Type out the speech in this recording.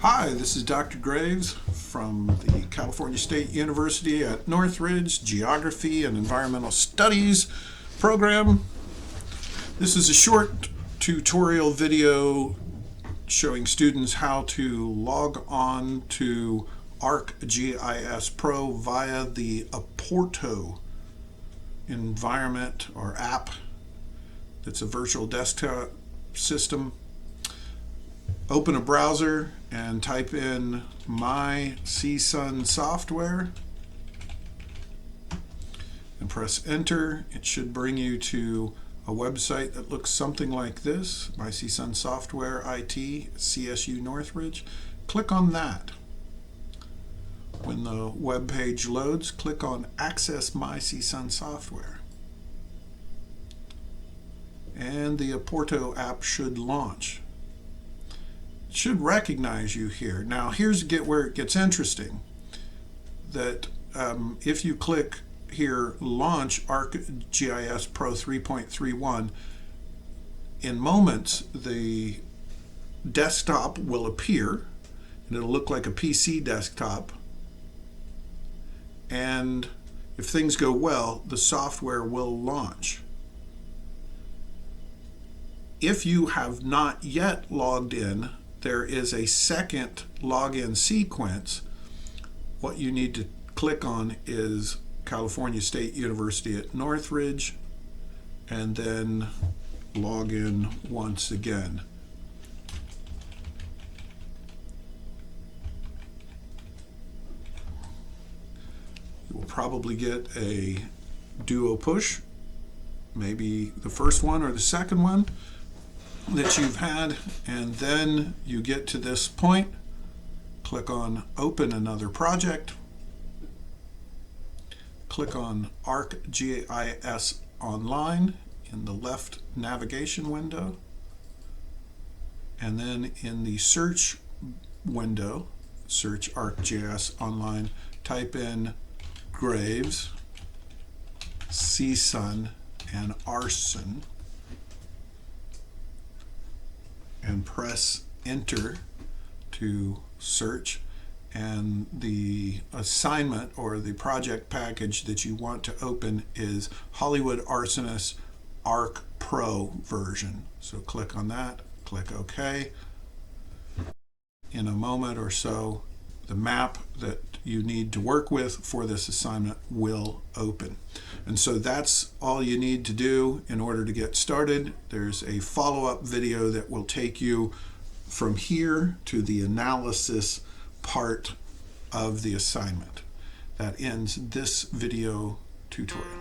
Hi, this is Dr. Graves from the California State University at Northridge Geography and Environmental Studies program. This is a short tutorial video showing students how to log on to ArcGIS Pro via the Apporto environment or app. It's a virtual desktop system. Open a browser and type in My CSUN software and press enter. It should bring you to a website that looks something like this, My CSUN Software IT, CSU Northridge. Click on that. When the web page loads, click on Access My CSUN Software. And the Apporto app should launch. Should recognize you here. Now here's where it gets interesting, that if you click here, launch ArcGIS Pro 3.31, in moments the desktop will appear and it'll look like a PC desktop, and if things go well, the software will launch. If you have not yet logged in, there is a second login sequence. What you need to click on is California State University at Northridge, and then log in once again. You will probably get a duo push, maybe the first one or the second one that you've had, and then you get to this point, click on Open Another Project, click on ArcGIS Online in the left navigation window, and then in the search window, search ArcGIS Online, type in Graves, CSUN, and Arson, and press enter to search, and the assignment or the project package that you want to open is Hollywood Arson Arc Pro version. So click on that, click OK. In a moment or so, the map that you need to work with for this assignment will open. And so that's all you need to do in order to get started. There's a follow-up video that will take you from here to the analysis part of the assignment. That ends this video tutorial.